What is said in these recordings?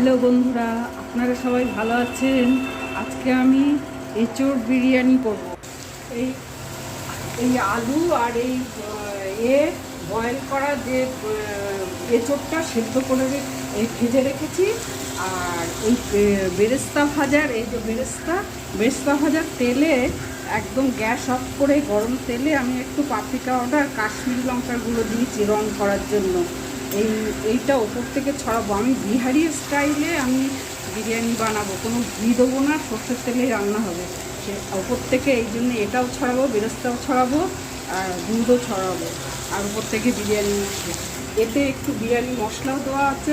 Hello বন্ধুরা, আপনারা সবাই ভালো আছেন? আজকে আমি এঁচোড় বিরিয়ানি করব। এই এই আলু আর বয়েল করা যে এঁচোড়টা সেদ্ধ করে ভেজে রেখেছি। আর এই বেরেস্তা ভাজার এই যে বেরেস্তা ভাজার তেলে একদম গ্যাস অফ করে গরম তেলে আমি একটু পাপরিকা পাউডার কাশ্মীরি লঙ্কার গুঁড়ো দিয়েছি রং করার জন্য। এইটা ওপর থেকে ছড়াবো। আমি বিহারি স্টাইলে আমি বিরিয়ানি বানাবো, কোনো ঘি দেবো না, সর্ষের তেলে রান্না হবে। সে ওপর থেকে এই জন্য এটাও ছড়াবো, বেরেস্তাও ছড়াবো আর দুধও ছড়াবো, আর ওপর থেকে বিরিয়ানি মশলা। এতে একটু বিরিয়ানি মশলাও দেওয়া আছে,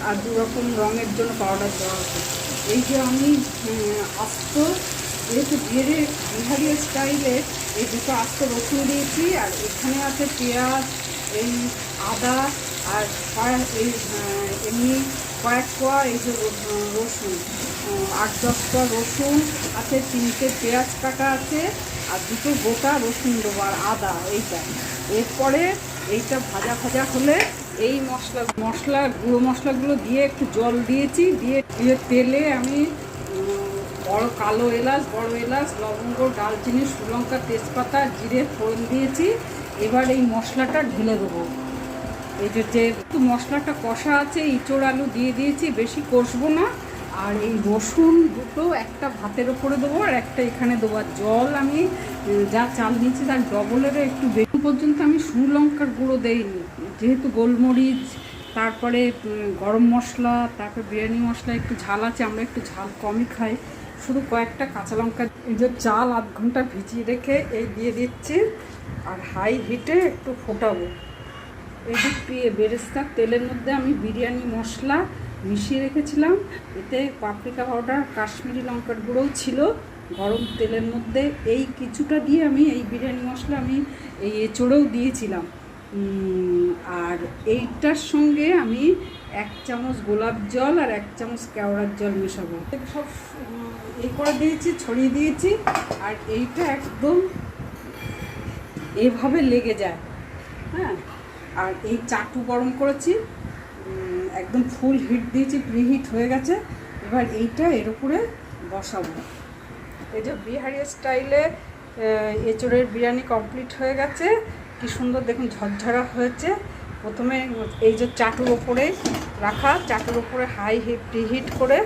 আর দু রকম রঙের জন্য পাউডার দেওয়া আছে। এই যে আমি আস্ত যেহেতু বিহারি স্টাইলে এই দুটো আস্ত রসুন দিয়েছি, আর এখানে আছে পেঁয়াজ, এই আদা, আর এমনি কয়েক কোয়া এই যে রসুন, 8-10 কোয়া রসুন আছে, 3টে পেঁয়াজ কাটা আছে, আর 2টো গোটা রসুন দেবো, আর আদা। এরপরে এইটা ভাজা হলে এই গুঁড়ো মশলাগুলো দিয়ে একটু জল দিয়েছি, দিয়ে তেলে আমি বড় এলাচ, লবঙ্গ, দারচিনি, লঙ্কা, তেজপাতা, জিরে ফোড়ন দিয়েছি। এবার এই মশলাটা ঢেলে দেবো। এই যে একটু মশলাটা কষা আছে, এঁচোড় আলু দিয়ে দিয়েছি, বেশি কষবো না। আর এই রসুন দুটো একটা ভাতের ওপরে দেবো আর একটা এখানে দেবো। আর জল আমি যা চাল দিয়েছি তার ডবলেরও একটু বেশি পর্যন্ত আমি লঙ্কার গুঁড়ো দেইনি, যেহেতু গোলমরিচ, তারপরে গরম মশলা, তারপরে বিরিয়ানি মশলা একটু ঝাল আছে, আমরা একটু ঝাল কমই খাই। শুধু কয়েকটা কাঁচা লঙ্কা, এই যে চাল আধ ঘন্টা ভিজিয়ে রেখে এই দিয়ে দিচ্ছি, আর হাই হিটে একটু ফোটাবো। এদিক বেরেস্তার তেলের মধ্যে আমি বিরিয়ানি মশলা মিশিয়ে রেখেছিলাম, এতে পাপরিকা পাউডার, কাশ্মীরি লঙ্কার গুঁড়োও ছিল। গরম তেলের মধ্যে এই কিছুটা দিয়ে আমি এই বিরিয়ানি মশলা আমি এই এঁচোড়েও দিয়েছিলাম। আর এইটার সঙ্গে আমি 1 চামচ গোলাপ জল আর 1 চামচ কেওড়ার জল মেশাবো। সব এই করে দিয়েছি, ছড়িয়ে দিয়েছি। আর এইটা একদম এভাবে লেগে যায়, হ্যাঁ। আর এই চাটু গরম করেছি, একদম ফুল হিট দিয়েছি, প্রিহিট হয়ে গেছে। এবার এইটা এর উপরে বসাবো। এই যে বিহারি স্টাইলে এঁচোড়ের বিরিয়ানি কমপ্লিট হয়ে গেছে। কি সুন্দর দেখুন, ঝরঝরা হয়েছে। প্রথমে এই যে চাটুর ওপরে রাখা, চাটুর ওপরে হাই হিট প্রিহিট করে,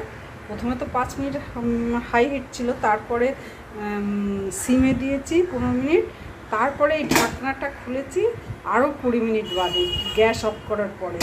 প্রথমে তো 5 মিনিট হাই হিট ছিল, তারপরে সিমে দিয়েছি 15 মিনিট, তারপরে এই ঢাকনাটা খুলেছি আরও 20 মিনিট বাদে গ্যাস অফ করার পরে।